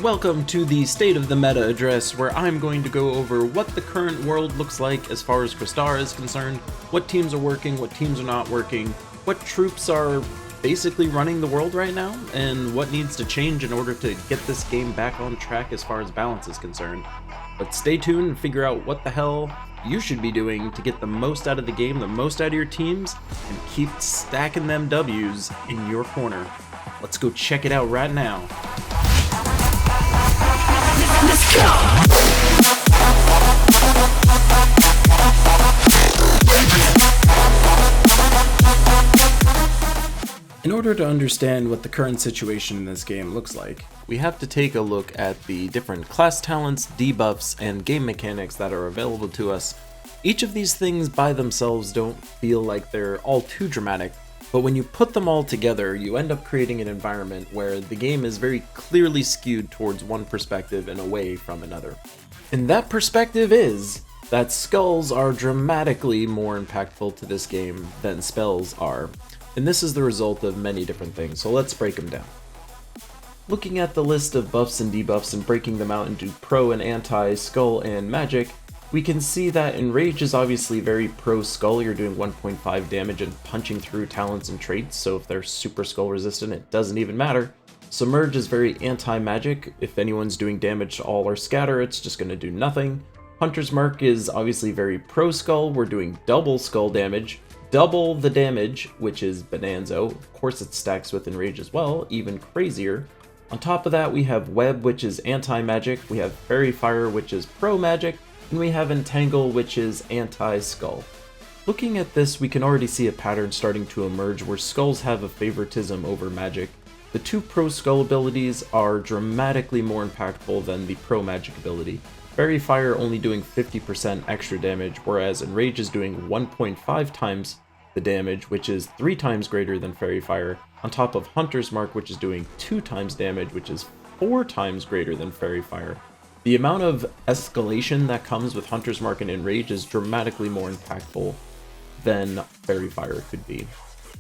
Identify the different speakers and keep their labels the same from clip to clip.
Speaker 1: Welcome to the State of the Meta address, where I'm going to go over what the current world looks like as far as Crystara is concerned, what teams are working, what teams are not working, what troops are basically running the world right now, and what needs to change in order to get this game back on track as far as balance is concerned. But stay tuned and figure out what the hell you should be doing to get the most out of the game, the most out of your teams, and keep stacking them W's in your corner. Let's go check it out right now. Let's go! In order to understand what the current situation in this game looks like, we have to take a look at the different class talents, debuffs, and game mechanics that are available to us. Each of these things by themselves don't feel like they're all too dramatic, but when you put them all together, you end up creating an environment where the game is very clearly skewed towards one perspective and away from another. And that perspective is that skulls are dramatically more impactful to this game than spells are. And this is the result of many different things, so let's break them down. Looking at the list of buffs and debuffs and breaking them out into pro and anti, skull, and magic, we can see that Enrage is obviously very pro skull. You're doing 1.5 damage and punching through talents and traits, so if they're super skull resistant, it doesn't even matter. Submerge is very anti-magic. If anyone's doing damage to all or scatter, it's just going to do nothing. Hunter's Mark is obviously very pro skull. We're doing double skull damage, double the damage, which is Bonanzo. Of course it stacks with Enrage as well, even crazier. On top of that, we have Web, which is anti-magic. We have Fairy Fire, which is pro-magic. And we have Entangle, which is anti-skull. Looking at this, we can already see a pattern starting to emerge where skulls have a favoritism over magic. The two pro-skull abilities are dramatically more impactful than the pro-magic ability. Fairy Fire only doing 50% extra damage, whereas Enrage is doing 1.5 times the damage, which is 3 times greater than Fairy Fire, on top of Hunter's Mark, which is doing 2 times damage, which is 4 times greater than Fairy Fire. The amount of escalation that comes with Hunter's Mark and Enrage is dramatically more impactful than Fairy Fire could be.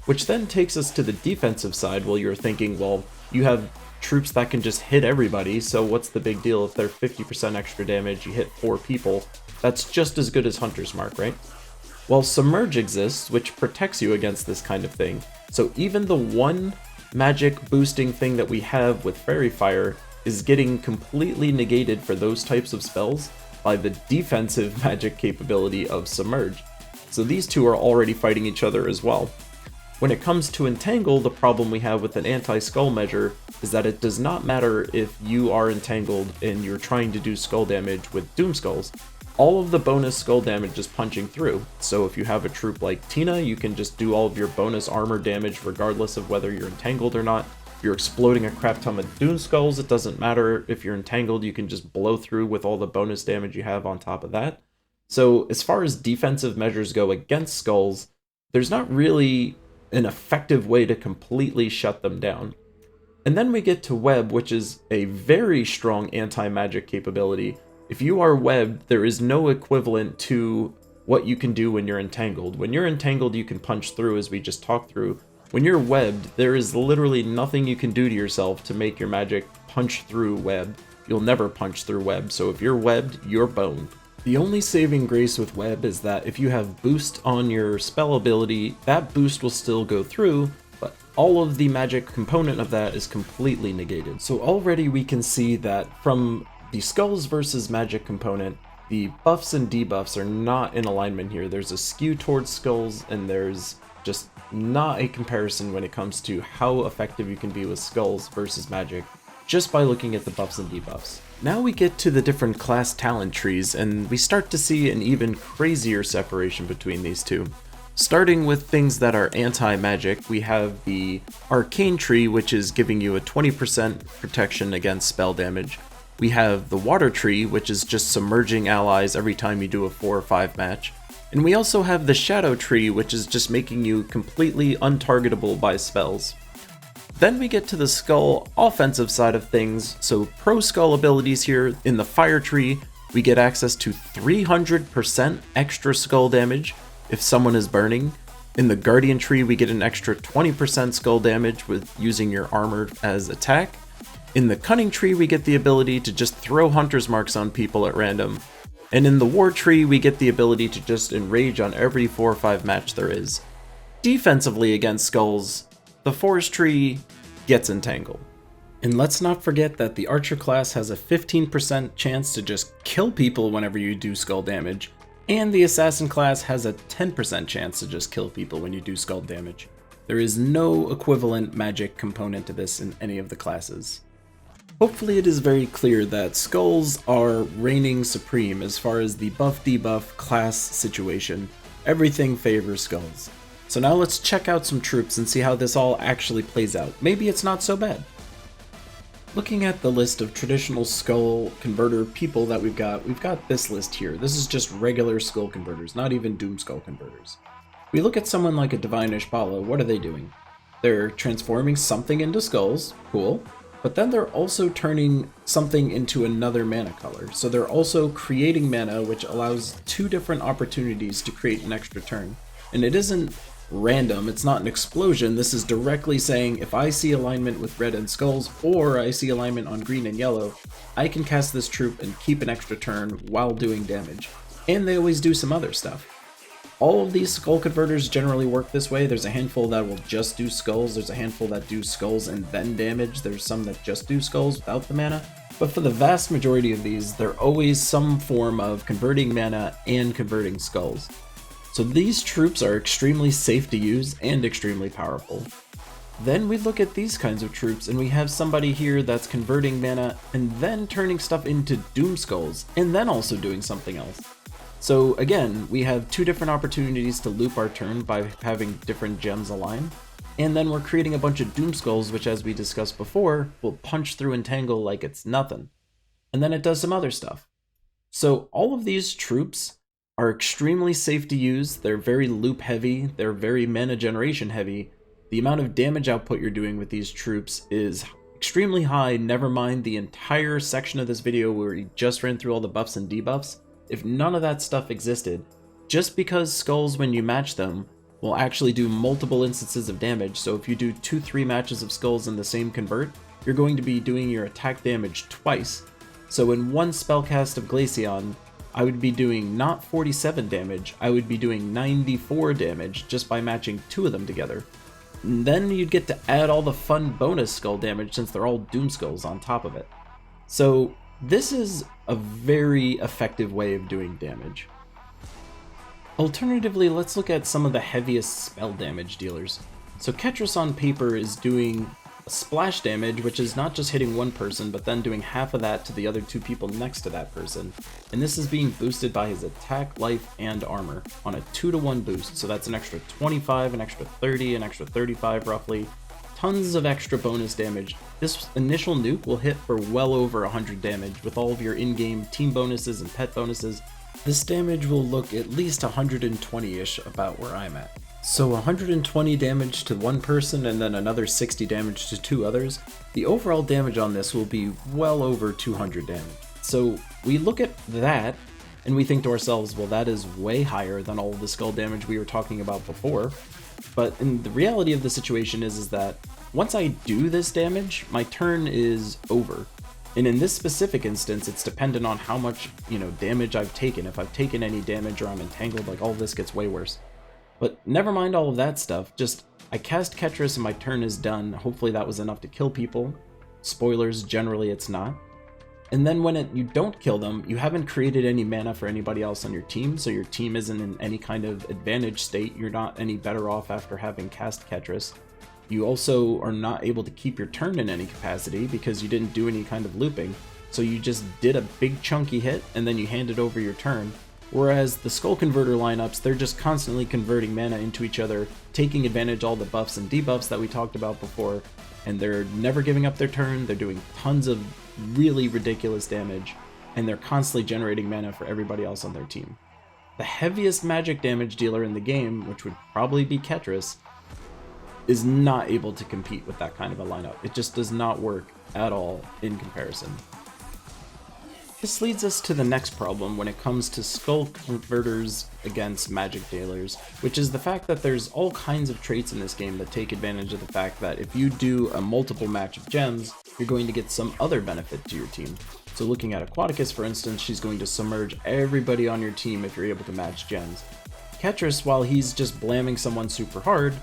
Speaker 1: Which then takes us to the defensive side. Well, you're thinking, well, you have troops that can just hit everybody, so what's the big deal if they're 50% extra damage, you hit 4 people? That's just as good as Hunter's Mark, right? Well, Submerge exists, which protects you against this kind of thing. So even the one magic boosting thing that we have with Fairy Fire is getting completely negated for those types of spells by the defensive magic capability of Submerge. So these two are already fighting each other as well. When it comes to Entangle, the problem we have with an anti-skull measure is that it does not matter if you are entangled and you're trying to do skull damage with Doom Skulls. All of the bonus skull damage is punching through, so if you have a troop like Tina, you can just do all of your bonus armor damage regardless of whether you're entangled or not. If you're exploding a crap ton of Doom Skulls, it doesn't matter if you're entangled, you can just blow through with all the bonus damage you have on top of that. So as far as defensive measures go against skulls, there's not really an effective way to completely shut them down. And then we get to Web, which is a very strong anti-magic capability. If you are webbed, there is no equivalent to what you can do when you're entangled. When you're entangled, you can punch through, as we just talked through. When you're webbed, there is literally nothing you can do to yourself to make your magic punch through web. You'll never punch through web, so if you're webbed, you're boned. The only saving grace with web is that if you have boost on your spell ability, that boost will still go through, but all of the magic component of that is completely negated. So already we can see that from the skulls versus magic component, the buffs and debuffs are not in alignment here. There's a skew towards skulls, and there's just not a comparison when it comes to how effective you can be with skulls versus magic, just by looking at the buffs and debuffs. Now we get to the different class talent trees, and we start to see an even crazier separation between these two. Starting with things that are anti-magic, we have the Arcane tree, which is giving you a 20% protection against spell damage. We have the Water tree, which is just submerging allies every time you do a 4 or 5 match. And we also have the Shadow tree, which is just making you completely untargetable by spells. Then we get to the Skull offensive side of things, so pro Skull abilities here. In the Fire tree, we get access to 300% extra skull damage if someone is burning. In the Guardian tree, we get an extra 20% skull damage with using your armor as attack. In the Cunning tree, we get the ability to just throw Hunter's Marks on people at random. And in the War tree, we get the ability to just enrage on every 4 or 5 match there is. Defensively against Skulls, the Forest tree gets Entangle. And let's not forget that the Archer class has a 15% chance to just kill people whenever you do skull damage, and the Assassin class has a 10% chance to just kill people when you do skull damage. There is no equivalent magic component to this in any of the classes. Hopefully it is very clear that Skulls are reigning supreme as far as the buff-debuff class situation. Everything favors Skulls. So now let's check out some troops and see how this all actually plays out. Maybe it's not so bad. Looking at the list of traditional skull converter people that we've got this list here. This is just regular skull converters, not even Doom Skull converters. We look at someone like a Divine Ishbala, what are they doing? They're transforming something into skulls, cool, but then they're also turning something into another mana color. So they're also creating mana, which allows 2 different opportunities to create an extra turn. And it isn't random, it's not an explosion, this is directly saying if I see alignment with red and skulls, or I see alignment on green and yellow, I can cast this troop and keep an extra turn while doing damage. And they always do some other stuff. All of these skull converters generally work this way. There's a handful that will just do skulls, there's a handful that do skulls and then damage, there's some that just do skulls without the mana. But for the vast majority of these, they're always some form of converting mana and converting skulls. So these troops are extremely safe to use and extremely powerful. Then we look at these kinds of troops and we have somebody here that's converting mana and then turning stuff into Doom Skulls and then also doing something else. So again, we have 2 different opportunities to loop our turn by having different gems align. And then we're creating a bunch of Doom Skulls, which as we discussed before, will punch through Entangle like it's nothing. And then it does some other stuff. So all of these troops are extremely safe to use, they're very loop heavy, they're very mana generation heavy. The amount of damage output you're doing with these troops is extremely high, never mind the entire section of this video where we just ran through all the buffs and debuffs. If none of that stuff existed, just because skulls when you match them will actually do multiple instances of damage, so if you do 2-3 matches of skulls in the same convert, you're going to be doing your attack damage twice. So in one spellcast of Glaceon, I would be doing not 47 damage, I would be doing 94 damage just by matching 2 of them together. And then you'd get to add all the fun bonus skull damage since they're all Doom Skulls on top of it. So this is a very effective way of doing damage. Alternatively, let's look at some of the heaviest spell damage dealers. So Ketris on paper is doing splash damage, which is not just hitting one person, but then doing half of that to the other 2 people next to that person. And this is being boosted by his attack, life, and armor on a 2-to-1 boost. So that's an extra 25, an extra 30, an extra 35 roughly. Tons of extra bonus damage. This initial nuke will hit for well over 100 damage with all of your in-game team bonuses and pet bonuses. This damage will look at least 120-ish about where I'm at. So 120 damage to one person and then another 60 damage to 2 others. The overall damage on this will be well over 200 damage. So we look at that and we think to ourselves, well, that is way higher than all of the skull damage we were talking about before. But in the reality of the situation is that once I do this damage, my turn is over. And in this specific instance, it's dependent on how much, damage I've taken. If I've taken any damage or I'm entangled, like all this gets way worse. But never mind all of that stuff, just I cast Ketris and my turn is done. Hopefully that was enough to kill people. Spoilers, generally it's not. And then when you don't kill them, you haven't created any mana for anybody else on your team, so your team isn't in any kind of advantage state. You're not any better off after having cast Ketris. You also are not able to keep your turn in any capacity because you didn't do any kind of looping. So you just did a big chunky hit and then you handed over your turn. Whereas the Skull Converter lineups, they're just constantly converting mana into each other, taking advantage of all the buffs and debuffs that we talked about before, and they're never giving up their turn, they're doing tons of really ridiculous damage, and they're constantly generating mana for everybody else on their team. The heaviest magic damage dealer in the game, which would probably be Ketris, is not able to compete with that kind of a lineup. It just does not work at all in comparison. This leads us to the next problem when it comes to skull converters against magic dealers, which is the fact that there's all kinds of traits in this game that take advantage of the fact that if you do a multiple match of gems, you're going to get some other benefit to your team. So looking at Aquaticus, for instance, she's going to submerge everybody on your team if you're able to match gems. Ketris, while he's just blamming someone super hard,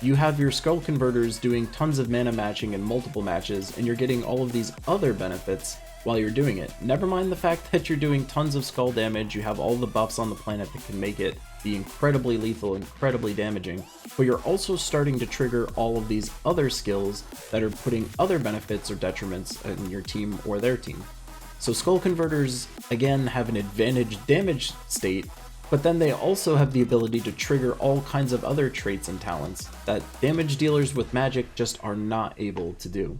Speaker 1: you have your Skull Converters doing tons of mana matching in multiple matches, and you're getting all of these other benefits while you're doing it. Never mind the fact that you're doing tons of skull damage, you have all the buffs on the planet that can make it be incredibly lethal, incredibly damaging, but you're also starting to trigger all of these other skills that are putting other benefits or detriments in your team or their team. So Skull Converters, again, have an advantage damage state, but then they also have the ability to trigger all kinds of other traits and talents that damage dealers with magic just are not able to do.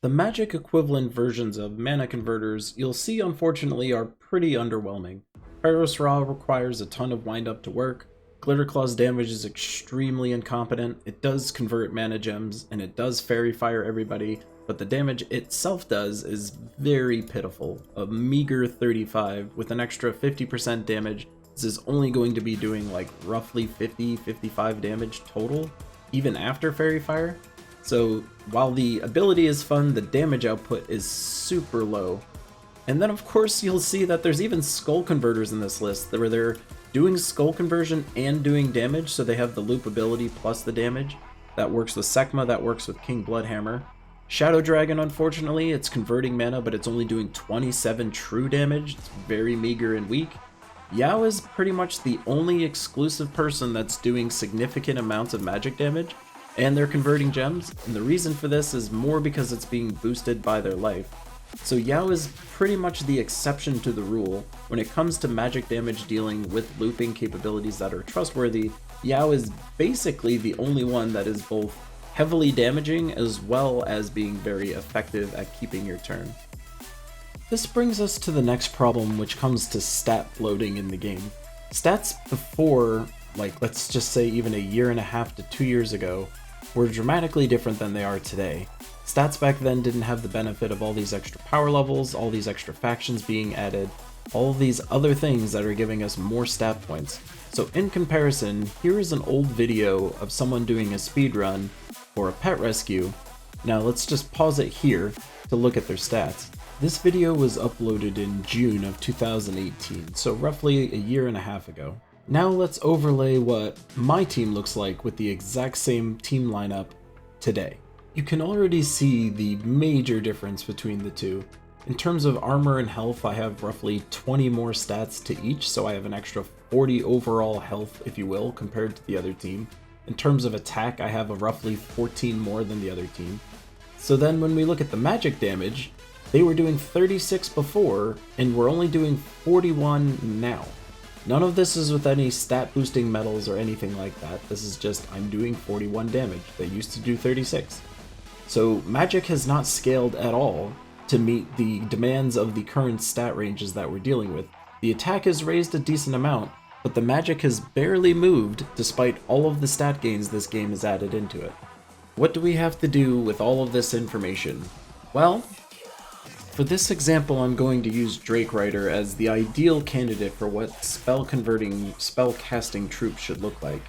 Speaker 1: The magic equivalent versions of mana converters you'll see unfortunately are pretty underwhelming. Pharaoh's Ra requires a ton of wind up to work, Glitterclaw's damage is extremely incompetent, it does convert mana gems, and it does fairy fire everybody, but the damage itself does is very pitiful. A meager 35 with an extra 50% damage. This is only going to be doing like roughly 50-55 damage total, even after fairy fire. So while the ability is fun, the damage output is super low. And then of course you'll see that there's even Skull Converters in this list where they're doing Skull Conversion and doing damage, so they have the loop ability plus the damage. That works with Sekma, that works with King Bloodhammer. Shadow Dragon, unfortunately, it's converting mana, but it's only doing 27 true damage. It's very meager and weak. Yao is pretty much the only exclusive person that's doing significant amounts of magic damage, and they're converting gems, and the reason for this is more because it's being boosted by their life. So Yao is pretty much the exception to the rule. When it comes to magic damage dealing with looping capabilities that are trustworthy, Yao is basically the only one that is both heavily damaging as well as being very effective at keeping your turn. This brings us to the next problem, which comes to stat bloating in the game. Stats before, like let's just say even a year and a half to 2 years ago, were dramatically different than they are today. Stats back then didn't have the benefit of all these extra power levels, all these extra factions being added, all of these other things that are giving us more stat points. So in comparison, here is an old video of someone doing a speedrun for a pet rescue. Now let's just pause it here to look at their stats. This video was uploaded in June of 2018, so roughly a year and a half ago. Now let's overlay what my team looks like with the exact same team lineup today. You can already see the major difference between the two. In terms of armor and health, I have roughly 20 more stats to each, so I have an extra 40 overall health, if you will, compared to the other team. In terms of attack, I have a roughly 14 more than the other team. So then when we look at the magic damage, they were doing 36 before, and we're only doing 41 now. None of this is with any stat boosting medals or anything like that. This is just, I'm doing 41 damage. They used to do 36. So magic has not scaled at all to meet the demands of the current stat ranges that we're dealing with. The attack has raised a decent amount, but the magic has barely moved despite all of the stat gains this game has added into it. What do we have to do with all of this information? Well, for this example I'm going to use Drake Rider as the ideal candidate for what spell-converting, spell-casting troops should look like.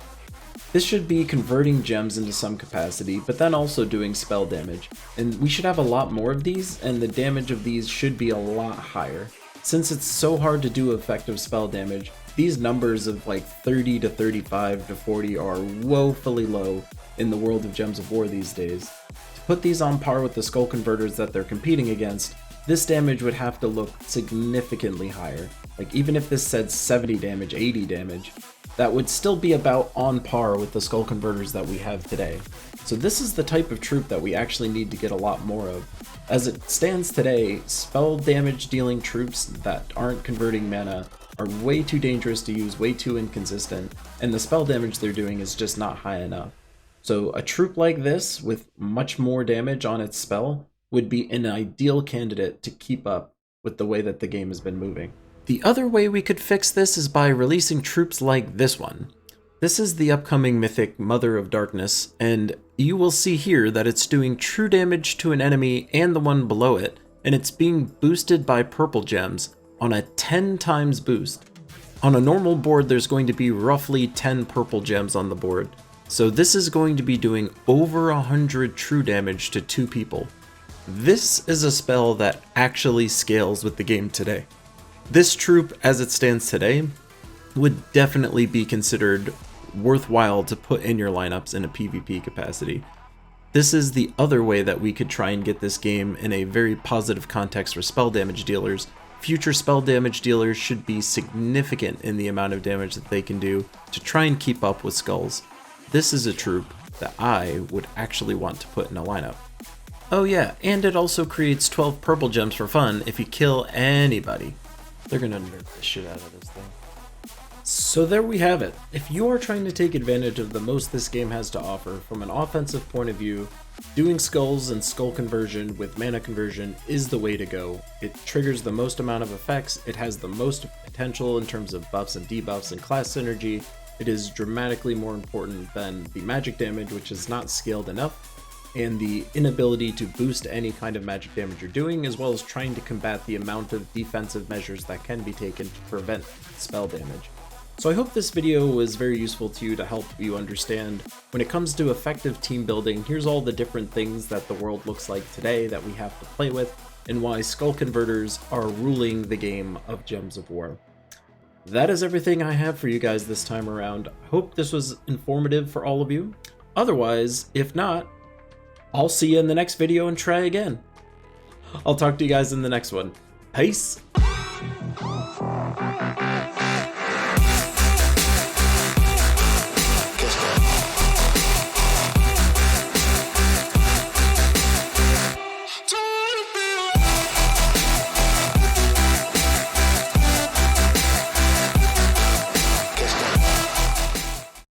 Speaker 1: This should be converting gems into some capacity, but then also doing spell damage. And we should have a lot more of these, and the damage of these should be a lot higher. Since it's so hard to do effective spell damage, these numbers of like 30 to 35 to 40 are woefully low in the world of Gems of War these days. To put these on par with the Skull Converters that they're competing against, this damage would have to look significantly higher. Like even if this said 70 damage, 80 damage, that would still be about on par with the Skull Converters that we have today. So this is the type of troop that we actually need to get a lot more of. As it stands today, spell damage dealing troops that aren't converting mana are way too dangerous to use, way too inconsistent, and the spell damage they're doing is just not high enough. So a troop like this, with much more damage on its spell, would be an ideal candidate to keep up with the way that the game has been moving. The other way we could fix this is by releasing troops like this one. This is the upcoming mythic Mother of Darkness, and you will see here that it's doing true damage to an enemy and the one below it, and it's being boosted by purple gems on a 10 times boost. On a normal board there's going to be roughly 10 purple gems on the board. So this is going to be doing over 100 true damage to 2 people. This is a spell that actually scales with the game today. This troop, as it stands today, would definitely be considered worthwhile to put in your lineups in a PvP capacity. This is the other way that we could try and get this game in a very positive context for spell damage dealers. Future spell damage dealers should be significant in the amount of damage that they can do to try and keep up with skulls. This is a troop that I would actually want to put in a lineup. Oh yeah, and it also creates 12 purple gems for fun if you kill anybody. They're gonna nerf the shit out of this thing. So there we have it. If you are trying to take advantage of the most this game has to offer from an offensive point of view, doing skulls and skull conversion with mana conversion is the way to go. It triggers the most amount of effects, it has the most potential in terms of buffs and debuffs and class synergy. It is dramatically more important than the magic damage, which is not scaled enough, and the inability to boost any kind of magic damage you're doing, as well as trying to combat the amount of defensive measures that can be taken to prevent spell damage. So I hope this video was very useful to you to help you understand when it comes to effective team building, here's all the different things that the world looks like today that we have to play with, and why skull converters are ruling the game of Gems of War. That is everything I have for you guys this time around. I hope this was informative for all of you. Otherwise, if not, I'll see you in the next video and try again. I'll talk to you guys in the next one. Peace!